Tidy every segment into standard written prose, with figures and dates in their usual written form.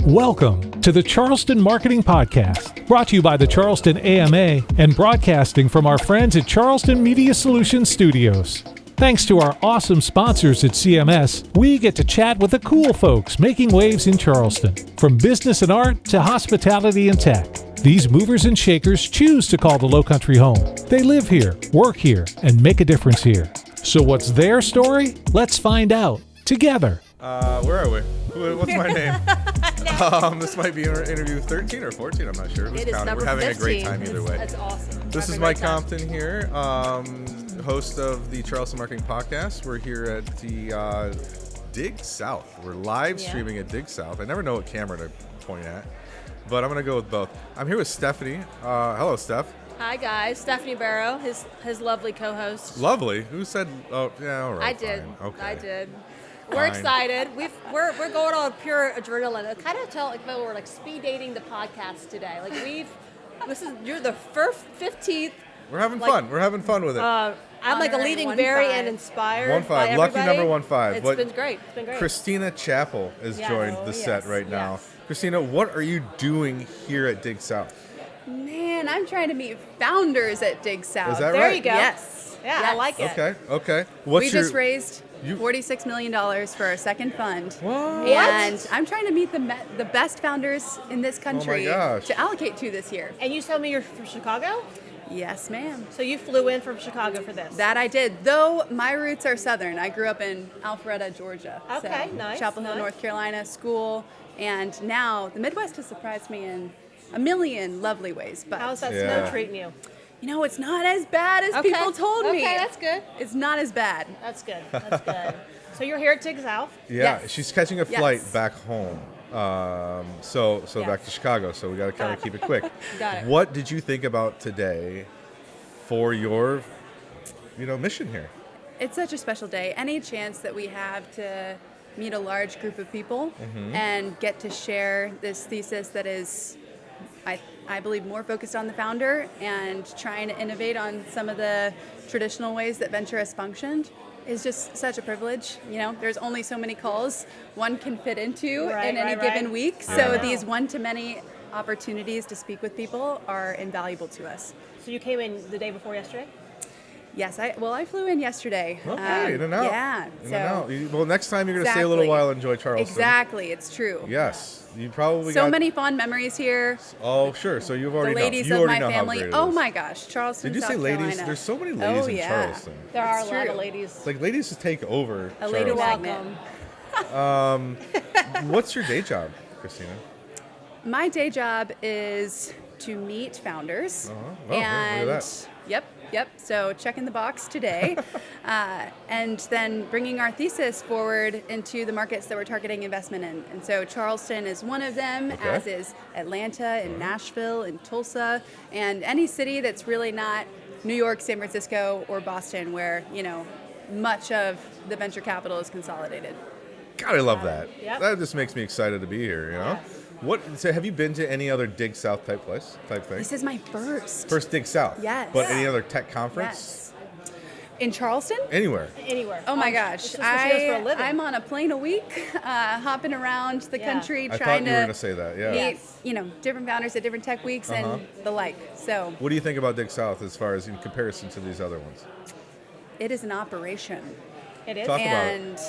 Welcome to the Charleston Marketing Podcast, brought to you by the Charleston AMA and broadcasting from our friends at Charleston Media Solutions Studios. Thanks to our awesome sponsors at CMS, we get to chat with the cool folks making waves in Charleston. From business and art to hospitality and tech, these movers and shakers choose to call the Lowcountry home. They live here, work here, and make a difference here. So what's their story? Let's find out together. Where are we? What's my name? This might be interview 13 or 14. I'm not sure. Who's counting? We're having 15. A great time either way. That's awesome. This is Mike Compton here, host of the Charleston Marketing Podcast. We're here at the Dig South. We're live streaming at Dig South. I never know what camera to point at, but I'm going to go with both. I'm here with Stephanie. Hello, Steph. Hi, guys. Stephanie Barrow, his lovely co-host. Lovely? Who said? Oh, yeah, all right. I did. Fine. Okay. I did. We're excited. We're going on pure adrenaline. I kind of felt like we're like speed dating the podcast today. Like you're the first 15th. We're having fun. We're having fun with it. I'm like leaving very and inspired. 1-5. Lucky number 15. It's been great. It's been great. Kristina Chapple has joined the set right now. Kristina, what are you doing here at Dig South? Man, I'm trying to meet founders at Dig South. Is that there right? There you go. Yes. Yeah, I like it. Okay. We just raised $46 million for our second fund. What? And I'm trying to meet the best founders in this country to allocate to this year. And you told me you're from Chicago? Yes, ma'am. So you flew in from Chicago for this? That I did, though my roots are Southern. I grew up in Alpharetta, Georgia. Okay, so nice. Chapel Hill, North Carolina, school. And now the Midwest has surprised me in a million lovely ways. But how's that snow treating you? You know, it's not as bad as people told me. Okay, that's good. It's not as bad. That's good. That's good. So you're here at Dig South? Yeah, Yes. she's catching a flight back home. So back to Chicago. So we got to kind of keep it quick. Got it. What did you think about today for your, mission here? It's such a special day. Any chance that we have to meet a large group of people and get to share this thesis that is, I believe, more focused on the founder and trying to innovate on some of the traditional ways that venture has functioned is just such a privilege. There's only so many calls one can fit into in any given week. So these one-to-many opportunities to speak with people are invaluable to us. So you came in the day before yesterday? Yes, I flew in yesterday. Okay, in and out. Yeah. In and out. Well, next time you're going to stay a little while and enjoy Charleston. Exactly, it's true. Yes, you probably so many fond memories here. Oh, sure. So you've already the ladies know. of my family. Oh my gosh, Charleston. Did you South say ladies? Carolina. There's so many ladies in Charleston. There are It's a lot true. of ladies. It's like ladies just take over. A lady Charleston. magnet. What's your day job, Kristina? My day job is to meet founders. Oh, and look at that. Yep. So checking the box today, and then bringing our thesis forward into the markets that we're targeting investment in. And so Charleston is one of them, as is Atlanta and Nashville and Tulsa, and any city that's really not New York, San Francisco, or Boston, where much of the venture capital is consolidated. God, I love that. Yep. That just makes me excited to be here. Yes. So have you been to any other Dig South type thing? This is my first. First Dig South. Yes. But any other tech conference? Yes. In Charleston? Anywhere. Oh my gosh. This is what she does for a living. I'm on a plane a week, hopping around the country, I trying thought you were going to say that. Yeah. meet, different founders at different tech weeks and the like. So What do you think about Dig South as far as in comparison to these other ones? it is an operation. It is. Talk about it. And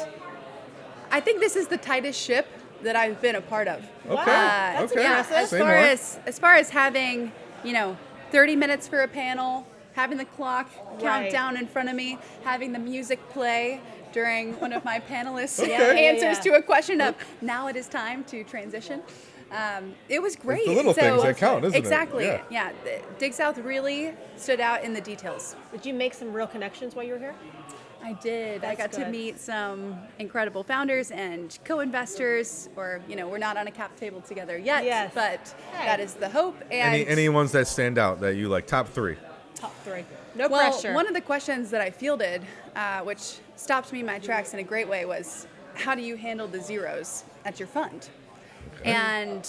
I think this is the tightest ship that I've been a part of. Okay. That's impressive. As far as having, 30 minutes for a panel, having the clock count down in front of me, having the music play during one of my panelists' answers to a question of, now it is time to transition. It was great. It's the little things that count, isn't it? Exactly. Yeah. Dig South really stood out in the details. Did you make some real connections while you were here? I did. I got to good. meet some incredible founders and co-investors, or, we're not on a cap table together yet, but that is the hope. And Any ones that stand out that you like? Top three. Top three. No pressure. One of the questions that I fielded, which stopped me in my tracks in a great way, was how do you handle the zeros at your fund? Okay. And,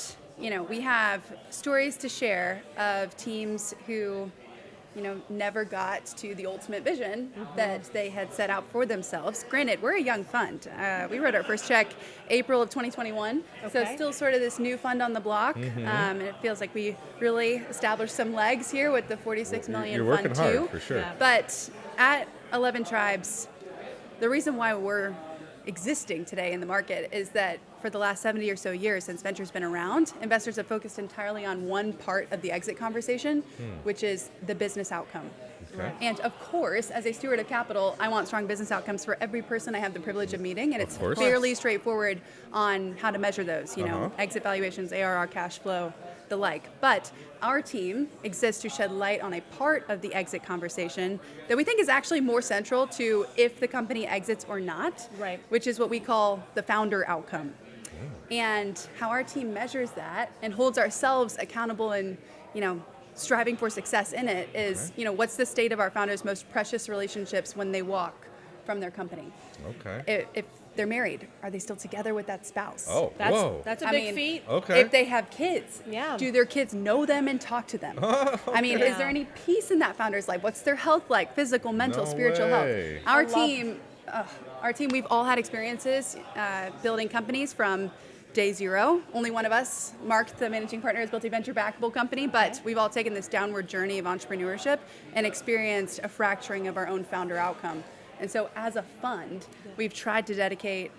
we have stories to share of teams who, never got to the ultimate vision that they had set out for themselves. Granted, we're a young fund. We wrote our first check April of 2021, so it's still sort of this new fund on the block, and it feels like we really established some legs here with the 46 million You're working fund hard, too. for sure. Yeah. But at 11 Tribes, the reason why we're existing today in the market is that for the last 70 or so years since venture's been around, investors have focused entirely on one part of the exit conversation, which is the business outcome. Okay. And of course, as a steward of capital, I want strong business outcomes for every person I have the privilege of meeting, and it's course. fairly straightforward on how to measure those, Uh-huh. exit valuations, ARR, cash flow, the like. But our team exists to shed light on a part of the exit conversation that we think is actually more central to if the company exits or not, Right. which is what we call the founder outcome. And how our team measures that and holds ourselves accountable and, striving for success in it is, what's the state of our founders' most precious relationships when they walk from their company? Okay. If they're married, are they still together with that spouse? Oh, whoa. That's a I big mean, feat. Okay. If they have kids, Yeah. do their kids know them and talk to them? I mean, is there any peace in that founder's life? What's their health like? Physical, mental, No spiritual way. health. Our team, we've all had experiences building companies from day zero. Only one of us, Mark, the managing partner, has built a venture-backable company, but we've all taken this downward journey of entrepreneurship and experienced a fracturing of our own founder outcome. And so as a fund, we've tried to dedicate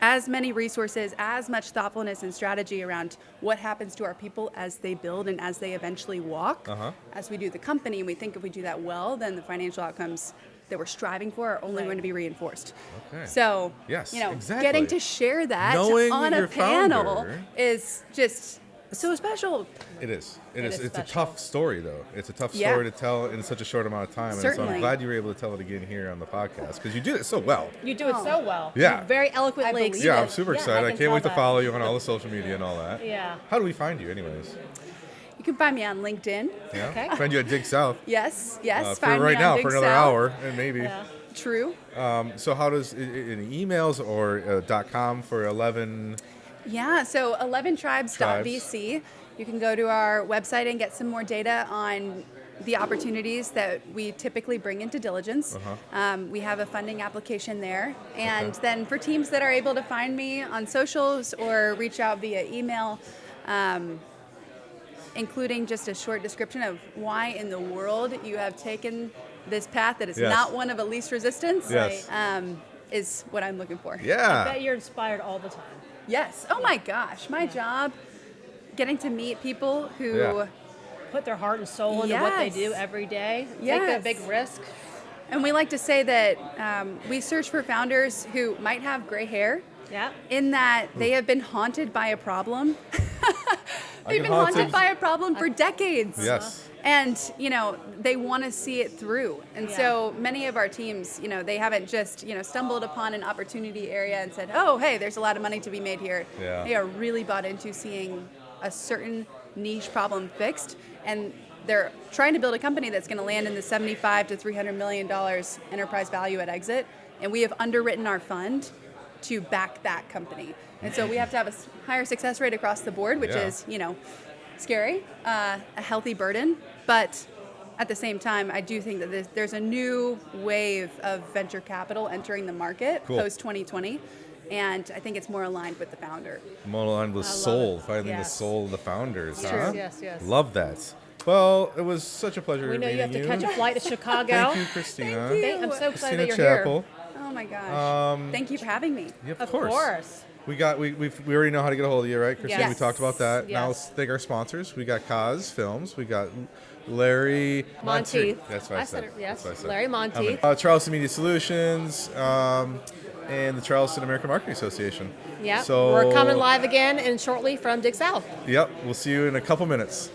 as many resources, as much thoughtfulness and strategy around what happens to our people as they build and as they eventually walk, as we do the company. And we think if we do that well, then the financial outcomes that we're striving for are only going to be reinforced. Okay. So, Yes, you know, exactly. getting to share that Knowing on a your panel founder. is just so special. It is. It is It's special. a tough story, though. It's a tough Yeah. story to tell in such a short amount of time. And so Certainly. I'm glad you were able to tell it again here on the podcast because you did it so well. You do it so well. Yeah. You very I eloquently believe explain. Yeah, I'm super excited. I can can't wait to tell follow you on all the social media and all that. that. Yeah. How do we find you, anyways? You can find me on LinkedIn. Yeah. Okay. Find you at Dig South. Yes. For Find right me now, on for Big another South. hour, and maybe. Yeah. True. So how does any emails or .com for 11? Yeah, so 11tribes.vc. You can go to our website and get some more data on the opportunities that we typically bring into diligence. We have a funding application there. And then for teams that are able to find me on socials or reach out via email, including just a short description of why in the world you have taken this path that is Yes. not one of a least resistance, Yes. is what I'm looking for. I Yeah. bet you're inspired all the time. Yes. Oh my gosh. My job, getting to meet people who, Yeah. Put their heart and soul into what they Yes. do every day. Take Yes. a big risk. and we like to say that we search for founders who might have gray hair, Yeah. in that they have been haunted by a problem. They've been haunted. haunted by a problem for decades. Yes. And, they want to see it through. And Yeah. so many of our teams, they haven't just, stumbled upon an opportunity area and said, oh, hey, there's a lot of money to be made here. Yeah. They are really bought into seeing a certain niche problem fixed. And they're trying to build a company that's going to land in the $75 to $300 million enterprise value at exit. And we have underwritten our fund to back that company. And so we have to have a higher success rate across the board, which Yeah. is, scary, a healthy burden. But at the same time, I do think that there's a new wave of venture capital entering the market Cool. post-2020. And I think it's more aligned with the founder. More aligned with I love soul, it. finding the Yes. soul of the founders, Yes, huh? yes, yes. Love that. Well, it was such a pleasure We know meeting you have to catch a flight to Chicago. Thank you, Kristina. Thank you. I'm so excited Kristina that you're Chapple. Oh my gosh. Thank you for having me. Yeah, Of course. We already know how to get a hold of you, right, Kristina? Yes. We talked about that. Now Yes. let's thank our sponsors. We got Kaz Films. We got Larry Monteith. That's what I said. it, yes. That's what I said. Larry Monteith. Charleston Media Solutions, and the Charleston American Marketing Association. Yeah. So We're coming live again and shortly from Dig South. Yep. We'll see you in a couple minutes.